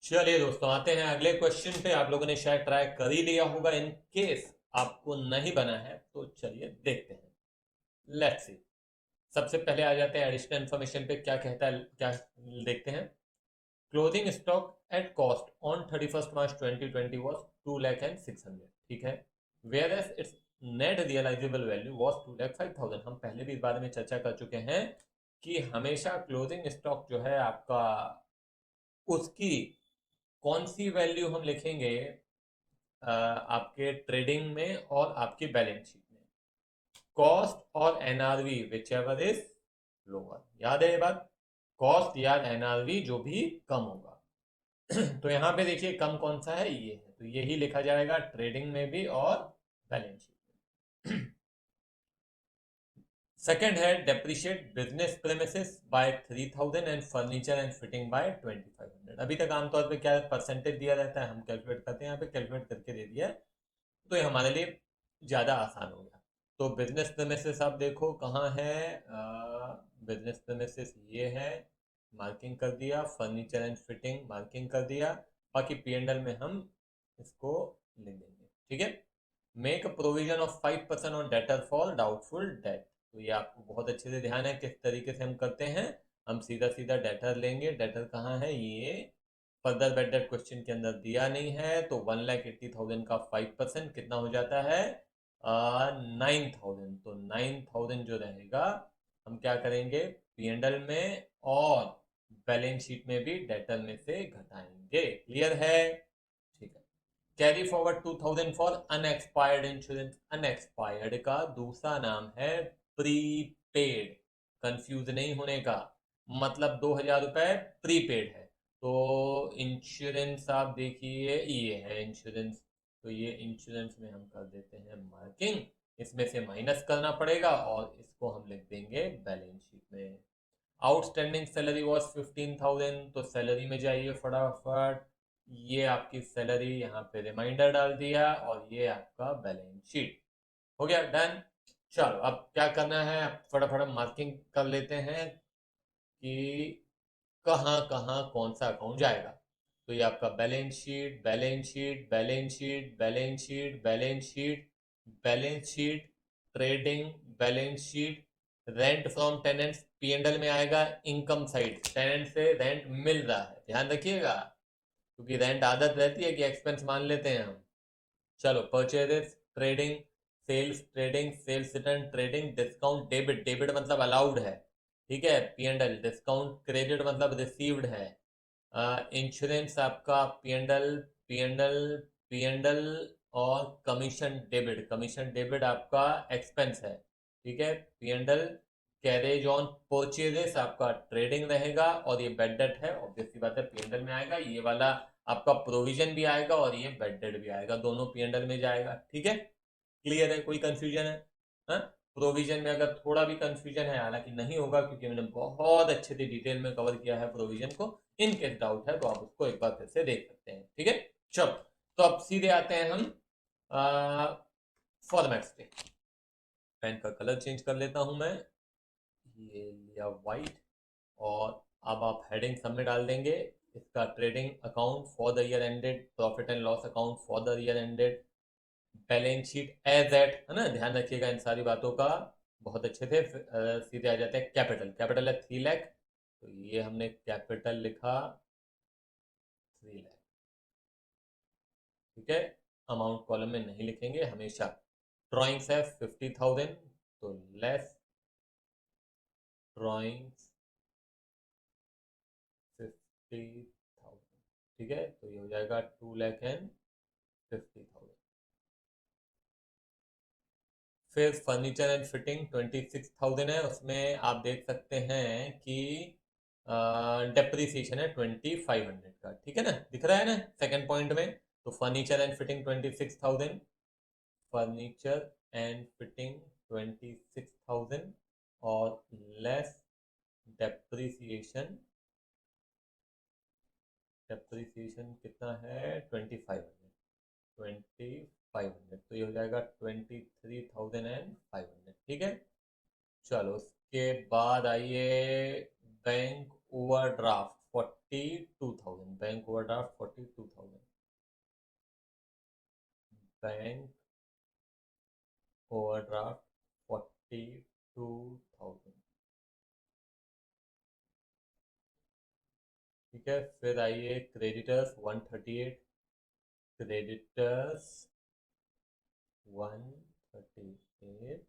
चलिए दोस्तों, आते हैं अगले क्वेश्चन पे। आप लोगों ने शायद ट्राई कर ही लिया होगा। इन केस आपको नहीं बना है तो चलिए देखते हैं। Let's see. सबसे पहले आ जाते हैं एडिशनल इन्फॉर्मेशन पे। क्या कहता है, क्या देखते हैं। Closing stock at cost on 31 March 2020 was 2,06,000। ठीक है। Where as its net realisable value was 2,05,000। हम पहले भी इस बारे में चर्चा कर चुके हैं कि हमेशा क्लोजिंग स्टॉक जो है आपका, उसकी कौन सी वैल्यू हम लिखेंगे आपके ट्रेडिंग में और आपकी बैलेंस शीट में। कॉस्ट और NRV which ever is lower. याद है ये बात। कॉस्ट या एनआरवी जो भी कम होगा। तो यहां पे देखिए कम कौन सा है, ये है, तो यही लिखा जाएगा ट्रेडिंग में भी और बैलेंस शीट में। सेकंड है depreciate business premises by 3,000 and furniture and fitting by 2,500। अभी तक आमतौर पे क्या परसेंटेज दिया रहता है, हम कैलकुलेट करते हैं, यहाँ पे कैलकुलेट करके दे दिया है, तो ये हमारे लिए ज़्यादा आसान हो गया। तो बिजनेस प्रेमिसेस आप देखो कहाँ है। बिजनेस प्रेमिसेस ये है, मार्किंग कर दिया। फर्नीचर एंड फिटिंग मार्किंग कर दिया। बाकी पी एंड एल में हम इसको लिख देंगे। ठीक है। Make a provision of 5% on debtor for doubtful debt. तो ये आपको बहुत अच्छे से ध्यान है किस तरीके से हम करते हैं। हम सीधा सीधा डेटर लेंगे। डेटर कहाँ है, ये फर्दर बेट डेट क्वेश्चन के अंदर दिया नहीं है। तो 1,80,000 का 5% कितना हो जाता है, 9,000। तो 9,000 जो रहेगा, हम क्या करेंगे, पी एंड एल में और बैलेंस शीट में भी डेटर में से घटाएंगे। क्लियर है। ठीक है। Carry forward 2,000 for unexpired insurance. Unexpired का दूसरा नाम है प्रीपेड। कंफ्यूज नहीं होने का। मतलब 2,000 रुपए प्रीपेड है। तो इंश्योरेंस आप देखिए, ये है इंश्योरेंस। तो ये इंश्योरेंस में हम कर देते हैं मार्किंग। इसमें से माइनस करना पड़ेगा और इसको हम लिख देंगे बैलेंस शीट में। Outstanding salary was 15,000। तो सैलरी में जाइए फटाफट। ये आपकी सैलरी, यहाँ पे रिमाइंडर डाल दिया और ये आपका बैलेंस शीट हो गया। डन। चलो अब क्या करना है, फटाफट मार्किंग कर लेते हैं कि कहाँ कहाँ कौन सा अकाउंट जाएगा। तो ये आपका balance sheet, balance sheet, balance sheet, balance sheet, balance sheet, balance sheet, trading, balance sheet, rent from tenants P and L में आएगा। इनकम साइड, टेनेंट से रेंट मिल रहा है, ध्यान रखिएगा, क्योंकि रेंट आदत रहती है कि एक्सपेंस मान लेते हैं हम। चलो purchases, trading, sales, trading, sales return, trading, discount, debit, debit मतलब अलाउड है। ठीक है। P and L, discount, credit मतलब रिसीव्ड है। इंश्योरेंस आपका P and L, P and L, P and L, और कमीशन डेबिट, कमीशन डेबिट आपका expense है। ठीक है। P and L, carriage on purchases आपका ट्रेडिंग रहेगा, और ये बेड डेट है, ऑब्वियसली बात है पी एंड एल में आएगा। ये वाला आपका प्रोविजन भी आएगा और ये बेड डेट भी आएगा, दोनों पी एंड एल में जाएगा। ठीक है। क्लियर है, कोई कंफ्यूजन है? हाँ? प्रोविजन में अगर थोड़ा भी कंफ्यूजन है, हालांकि नहीं होगा क्योंकि मैंने बहुत अच्छे से डिटेल में कवर किया है प्रोविजन को। इन केस डाउट है तो आप उसको एक बार फिर से देख सकते हैं। ठीक है। चलो, तो अब सीधे आते हैं हम फॉर्मेट्स पे। पेन का कलर चेंज कर लेता हूं मैं, ये लिया वाइट। और अब आप हेडिंग सब में डाल देंगे इसका, trading account for the year ended, profit and loss account for the year ended, balance sheet as at, है ना, ध्यान रखिएगा इन सारी बातों का बहुत अच्छे से। सीधे आ जाते हैं कैपिटल। कैपिटल है 3,00,000, तो ये हमने कैपिटल लिखा 3,00,000। ठीक है। अमाउंट कॉलम में नहीं लिखेंगे हमेशा। ड्राइंग्स है 50,000, तो लेस ड्राइंग्स 50,000। ठीक है। तो ये हो जाएगा 2,50,000। फिर फर्नीचर एंड फिटिंग 26,000 है, उसमें आप देख सकते हैं कि डेप्रिसिएशन है 2,500 का। ठीक है ना, दिख रहा है ना सेकंड पॉइंट में। तो furniture and fitting 26,000, furniture and fitting 26,000, और लेस डेप्रिसिएशन। डेप्रिसिएशन कितना है, 2,500। 2,500, तो ये हो जाएगा 23,500। ठीक है। चलो उसके बाद आइए bank overdraft. 42,000, bank overdraft 42,000, bank overdraft 42,000। ठीक है, फिर आइए क्रेडिटर्स 138, क्रेडिटर्स 138।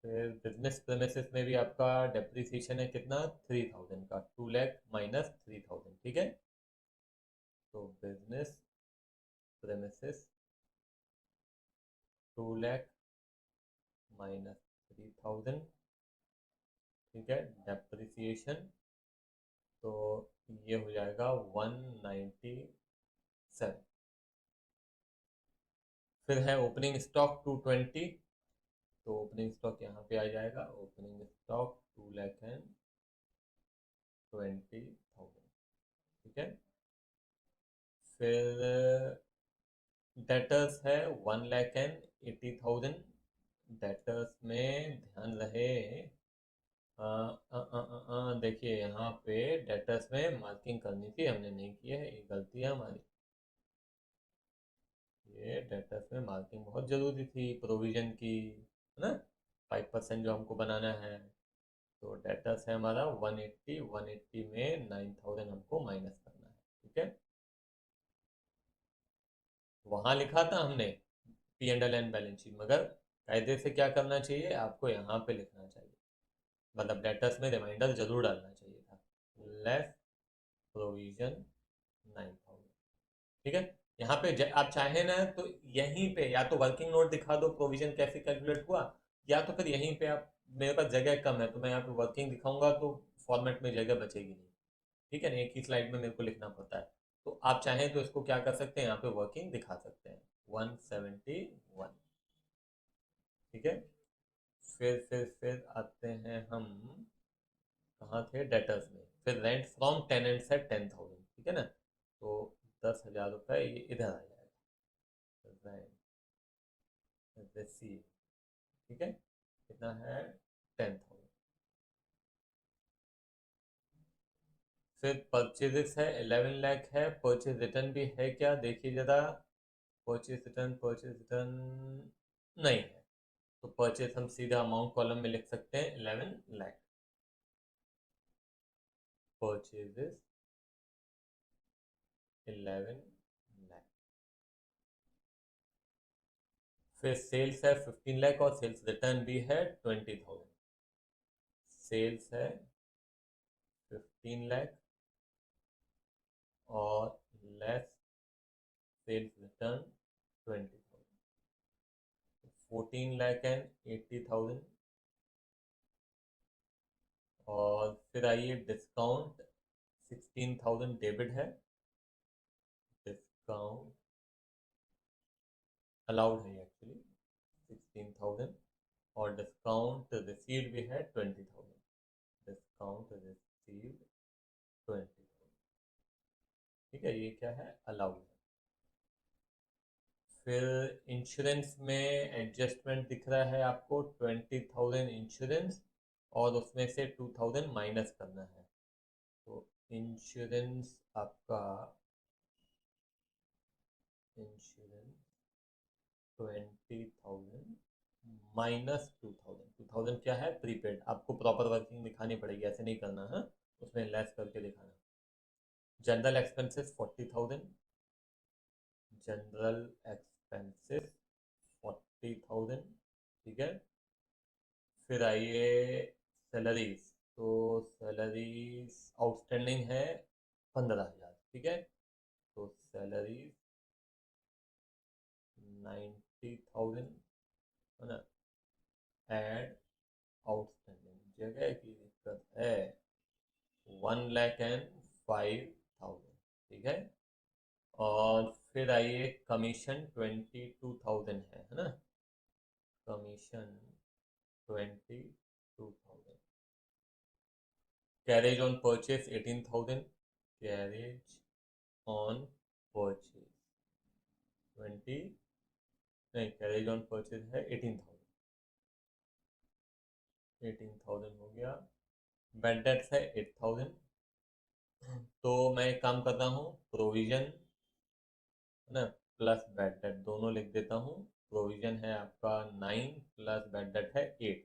फिर बिजनेस प्रेमिसेस में भी आपका डेप्रिसिएशन है कितना, 3,000 का, 2 लाख माइनस 3,000। ठीक है, तो बिजनेस प्रेमिसेस 2 लाख माइनस 3,000। ठीक है, डेप्रिसिएशन तो ये हो जाएगा 197। फिर है ओपनिंग स्टॉक 220, तो ओपनिंग स्टॉक यहाँ पे आ जाएगा, ओपनिंग स्टॉक 2,20,000। ठीक है, फिर डेटर्स है 1,80,000। डेटर्स में ध्यान रहे, देखिए यहाँ पे डेटर्स में मार्किंग करनी थी, हमने नहीं की है, ये गलती है हमारी। ये डेटर्स में मार्किंग बहुत ज़रूरी थी प्रोविज़न की, है ना, 5% जो हमको बनाना है। तो डेटर्स है हमारा 180, 180 में 9,000 हमको माइनस करना है। ठीक है, वहाँ लिखा था हमने P and L and balance sheet, मगर कायदे से क्या करना चाहिए, आपको यहाँ पे लिखना चाहिए, मतलब डेटर्स में रिमाइंडर जरूर डालना चाहिए था, लेस प्रोविजन 9,000। ठीक है, यहाँ पे आप चाहे ना तो यहीं पे या तो वर्किंग नोट दिखा दो प्रोविजन कैसे कैलकुलेट हुआ, या तो फिर यहीं पे आप, मेरे पास जगह कम है तो मैं यहाँ पे वर्किंग दिखाऊंगा तो फॉर्मेट में जगह बचेगी नहीं। ठीक है ना, एक ही स्लाइड में मेरे को लिखना पड़ता है, तो आप चाहें तो इसको क्या कर सकते हैं, यहाँ पे वर्किंग दिखा सकते हैं 171। ठीक है, फिर आते हैं हम, कहाँ थे, डेटर्स में। फिर रेंट फ्रॉम टेनेंट्स है 10,000। ठीक है ना, तो 10,000 रुपये ये इधर आ जाएगा, रेंट रिसीव। ठीक है, कितना है, 10,000। फिर परचेजेस है 11 लाख है, परचेज रिटर्न भी है क्या, देखिए जरा, परचेज रिटर्न नहीं है, तो परचेज हम सीधा अमाउंट कॉलम में लिख सकते हैं 11 लाख, परचेजेस 11 लाख। फिर सेल्स है 15 लाख और सेल्स रिटर्न भी है 20,000। सेल्स है 15 लाख और लेस सेल्स रिटर्न 20,000, 14,80,000। और फिर आइए डिस्काउंट 16,000 डेबिट है, डिस्काउंट अलाउड है एक्चुअली 16,000, और डिस्काउंट रिसीव्ड भी है 20,000, डिस्काउंट रिसीव्ड 20,000। ठीक है, ये क्या है, अलाउड है। फिर इंश्योरेंस में एडजस्टमेंट दिख रहा है आपको 20,000 इंश्योरेंस, और उसमें से 2,000 माइनस करना है, तो इंश्योरेंस आपका, इंश्योरेंस 20,000 माइनस 2,000 क्या है, प्रीपेड, आपको प्रॉपर वर्किंग दिखानी पड़ेगी, ऐसे नहीं करना है, उसमें लेस करके दिखाना। General expenses 40,000, general expenses 40,000। ठीक है, फिर आइए सैलरीज, तो सैलरीज आउटस्टैंडिंग है 15,000। ठीक है, तो सैलरीज 90,000, है ना, एड आउटस्टैंडिंग, जगह की दिक्कत है, 1,05,000। ठीक है, और फिर आइए कमीशन 22,000 है ना, commission 22,000, carriage on purchase 18,000, carriage on purchase 20, नहीं, कैरेज ऑन परचेज है 18,000, 18,000 हो गया। बैड डेट्स है 8,000, तो मैं एक काम कर रहा हूँ, प्रोविजन है ना प्लस बैड डेट दोनों लिख देता हूँ। प्रोविजन है आपका 9 प्लस बैड डेट है 8।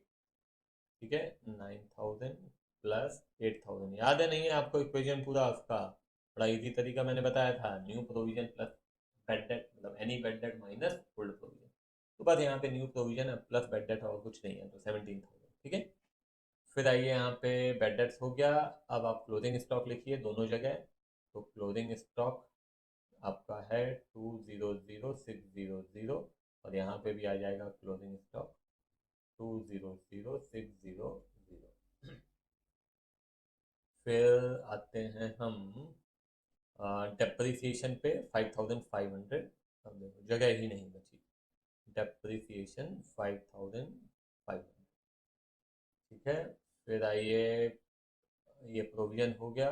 ठीक है, 9000 प्लस 8000। याद है नहीं है आपको इक्वेशन पूरा उसका? बड़ा इजी तरीका मैंने बताया था, new provision plus bad debt मतलब any bad debt minus old provision. तो बस यहाँ पे न्यू प्रोविजन है प्लस बैड डेट और कुछ नहीं है, तो 17000। ठीक है, फिर आइए यहाँ पे बैड डेट्स हो गया। अब आप क्लोजिंग स्टॉक लिखिए दोनों जगह। तो क्लोजिंग स्टॉक आपका है 200600 और यहाँ पे भी आ जाएगा क्लोजिंग स्टॉक 200600। फिर आते हैं हम डेप्रिसिएशन पे 5500। अब देखो जगह ही नहीं बची, डेप्रिसिएशन 5500। ठीक है, फिर आइए ये प्रोविजन हो गया।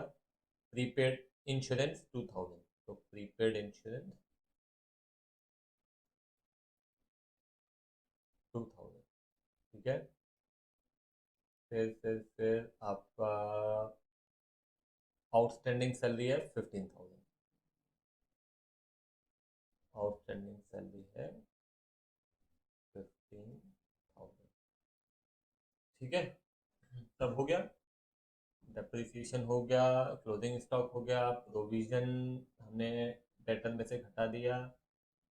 प्रीपेड इंश्योरेंस 2000, तो प्रीपेड इंश्योरेंस 2000। ठीक है, फिर आपका आउटस्टैंडिंग सैलरी है 15000। आउटस्टैंडिंग सैलरी है 15000। ठीक है, तब हो गया, डेप्रिसिएशन हो गया, क्लोजिंग स्टॉक हो गया, प्रोविजन हमने डेटर में से घटा दिया,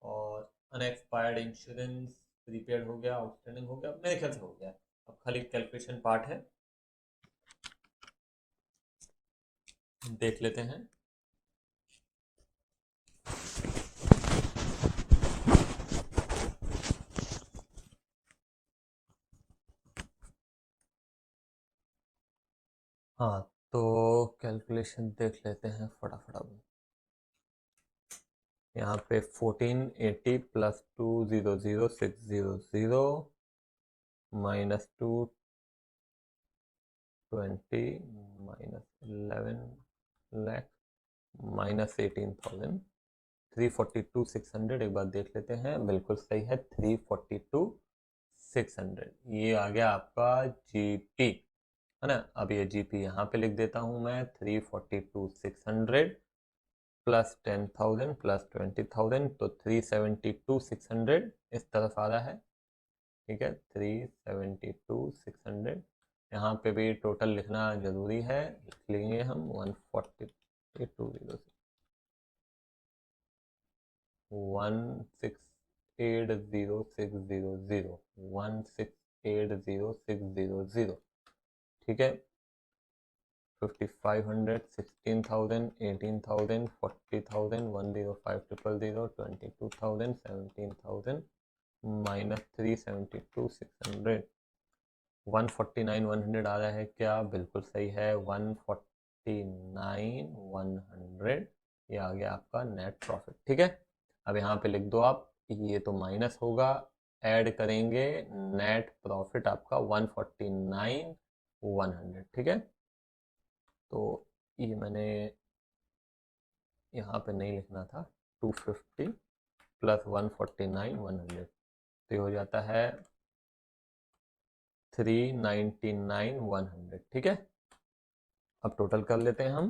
और अनएक्सपायर्ड इंश्योरेंस प्रीपेड हो गया, आउटस्टैंडिंग हो गया, मेरे ख्याल से हो गया। अब खाली कैलकुलेशन पार्ट है, देख लेते हैं। हाँ, तो कैलकुलेशन देख लेते हैं फटाफट। अब यहाँ पे 1480 plus 200600 minus 220 minus 11 lakh minus 18000 342,600। एक बार देख लेते हैं, बिल्कुल सही है 342,600। ये आ गया आपका जीपी, है ना। अब ये जीपी यहाँ पे लिख देता हूँ मैं, 342,600 प्लस 10,000 प्लस 20,000, तो 372,600 इस तरफ आ रहा है। ठीक है, 372,600। यहाँ पे भी टोटल लिखना जरूरी है, लिख लेंगे हम 142,600 1680600 1680600। ठीक है, 5500 16,000 18,000 40,000 105,000 22,000 17,000 माइनस 372,600 149,100 आ रहा है क्या? बिल्कुल सही है, 149,100 ये आ गया आपका नेट प्रॉफिट। ठीक है, अब यहाँ पे लिख दो आप, ये तो माइनस होगा, ऐड करेंगे नेट प्रॉफिट आपका 149,100। ठीक है, तो ये मैंने यहाँ पे नहीं लिखना था, 250 प्लस 149,100, तो ये हो जाता है 399,100। ठीक है, अब टोटल कर लेते हैं हम।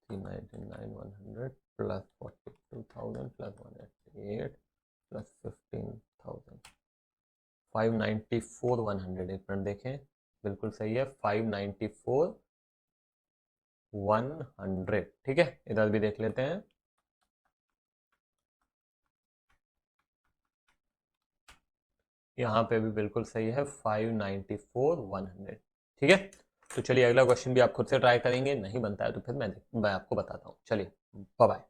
399,100 प्लस 42,000 प्लस 188 प्लस 15,000 594,100। एक मिनट देखें, बिल्कुल सही है 594,100। ठीक है, इधर भी देख लेते हैं। यहाँ पे भी बिल्कुल सही है 594,100। ठीक है, तो चलिए अगला क्वेश्चन भी आप खुद से ट्राई करेंगे, नहीं बनता है तो फिर मैं आपको बताता हूँ। चलिए, बाय बाय।